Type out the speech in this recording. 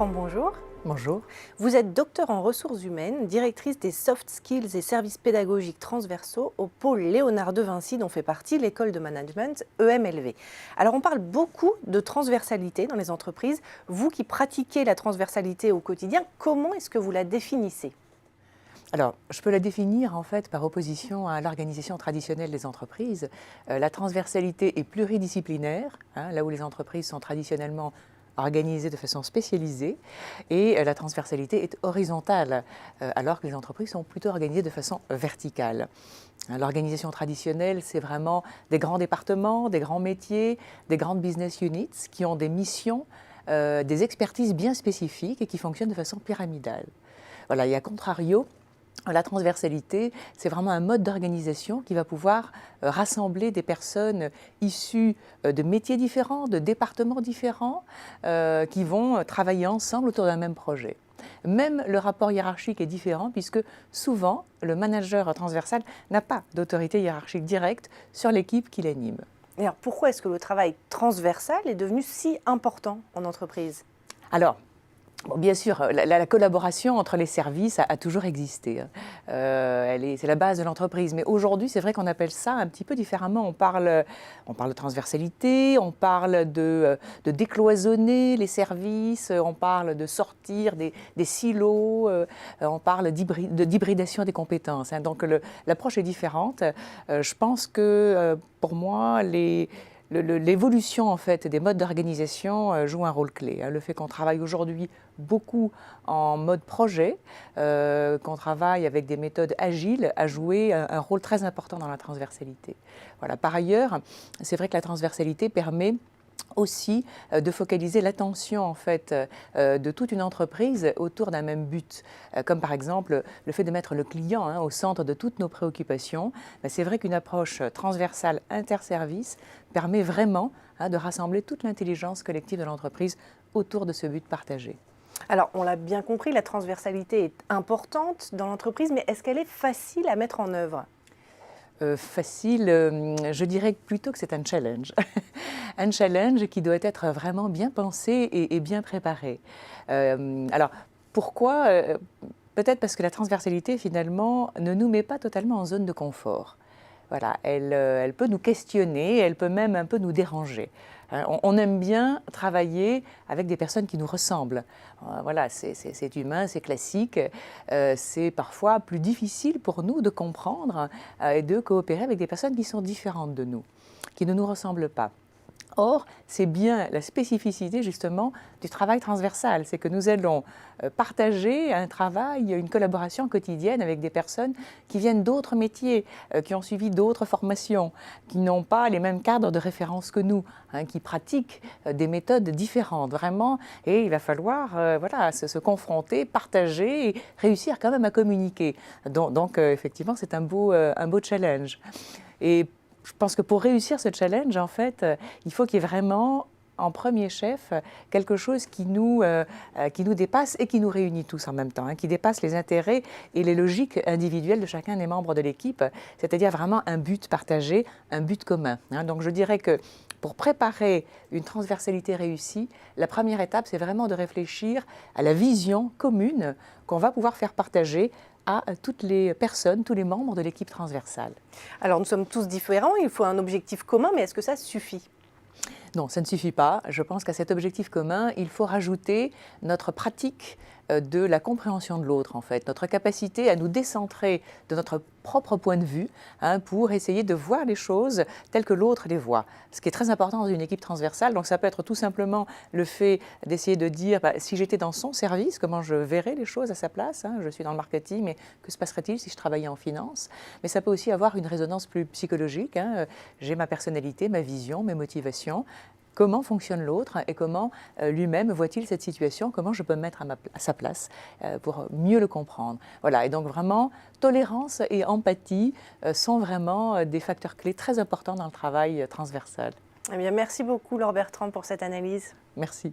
Bertrand, bonjour. Bonjour. Vous êtes docteur en ressources humaines, directrice des soft skills et services pédagogiques transversaux au pôle Léonard de Vinci, dont fait partie l'école de management EMLV. Alors on parle beaucoup de transversalité dans les entreprises. Vous qui pratiquez la transversalité au quotidien, comment est-ce que vous la définissez ? Alors, je peux la définir en fait par opposition à l'organisation traditionnelle des entreprises. La transversalité est pluridisciplinaire, là où les entreprises sont traditionnellement organisées de façon spécialisée, et la transversalité est horizontale, alors que les entreprises sont plutôt organisées de façon verticale. L'organisation traditionnelle, c'est vraiment des grands départements, des grands métiers, des grandes business units qui ont des missions, des expertises bien spécifiques et qui fonctionnent de façon pyramidale. Voilà, et à contrario, la transversalité, c'est vraiment un mode d'organisation qui va pouvoir rassembler des personnes issues de métiers différents, de départements différents, qui vont travailler ensemble autour d'un même projet. Même le rapport hiérarchique est différent puisque souvent, le manager transversal n'a pas d'autorité hiérarchique directe sur l'équipe qu'il anime. Et alors pourquoi est-ce que le travail transversal est devenu si important en entreprise ? Alors, bon, bien sûr, la collaboration entre les services a toujours existé. C'est la base de l'entreprise. Mais aujourd'hui, c'est vrai qu'on appelle ça un petit peu différemment. On parle de transversalité, on parle de décloisonner les services, on parle de sortir des silos, on parle d'hybridation des compétences. Donc l'approche est différente. Je pense que pour moi, l'évolution en fait des modes d'organisation joue un rôle clé. Le fait qu'on travaille aujourd'hui beaucoup en mode projet, qu'on travaille avec des méthodes agiles, a joué un rôle très important dans la transversalité. Voilà. Par ailleurs, c'est vrai que la transversalité permet aussi de focaliser l'attention en fait de toute une entreprise autour d'un même but, comme par exemple le fait de mettre le client au centre de toutes nos préoccupations. C'est vrai qu'une approche transversale interservice permet vraiment de rassembler toute l'intelligence collective de l'entreprise autour de ce but partagé. Alors, on l'a bien compris, la transversalité est importante dans l'entreprise, mais est-ce qu'elle est facile à mettre en œuvre ? Facile, je dirais plutôt que c'est un challenge. Un challenge qui doit être vraiment bien pensé et bien préparé. Alors, pourquoi ? Peut-être parce que la transversalité, finalement, ne nous met pas totalement en zone de confort. Voilà, elle peut nous questionner, elle peut même un peu nous déranger. On aime bien travailler avec des personnes qui nous ressemblent. Voilà, c'est humain, c'est classique. C'est parfois plus difficile pour nous de comprendre et de coopérer avec des personnes qui sont différentes de nous, qui ne nous ressemblent pas. Or, c'est bien la spécificité justement du travail transversal, c'est que nous allons partager un travail, une collaboration quotidienne avec des personnes qui viennent d'autres métiers, qui ont suivi d'autres formations, qui n'ont pas les mêmes cadres de référence que nous, qui pratiquent des méthodes différentes vraiment, et il va falloir se confronter, partager et réussir quand même à communiquer. Donc effectivement, c'est un beau challenge. Et je pense que pour réussir ce challenge, en fait, il faut qu'il y ait vraiment, en premier chef, quelque chose qui nous dépasse et qui nous réunit tous en même temps, qui dépasse les intérêts et les logiques individuelles de chacun des membres de l'équipe, c'est-à-dire vraiment un but partagé, un but commun. Donc je dirais que pour préparer une transversalité réussie, la première étape, c'est vraiment de réfléchir à la vision commune qu'on va pouvoir faire partager à toutes les personnes, tous les membres de l'équipe transversale. Alors nous sommes tous différents, il faut un objectif commun, mais est-ce que ça suffit ? Non, ça ne suffit pas. Je pense qu'à cet objectif commun, il faut rajouter notre pratique de la compréhension de l'autre, en fait, notre capacité à nous décentrer de notre propre point de vue pour essayer de voir les choses telles que l'autre les voit. Ce qui est très important dans une équipe transversale, donc ça peut être tout simplement le fait d'essayer de dire si j'étais dans son service, comment je verrais les choses à sa place. Je suis dans le marketing, mais que se passerait-il si je travaillais en finance ? Mais ça peut aussi avoir une résonance plus psychologique. J'ai ma personnalité, ma vision, mes motivations. Comment fonctionne l'autre et comment lui-même voit-il cette situation, comment je peux me mettre à sa place pour mieux le comprendre. Voilà, et donc vraiment, tolérance et empathie sont vraiment des facteurs clés très importants dans le travail transversal. Eh bien, merci beaucoup Laure Bertrand pour cette analyse. Merci.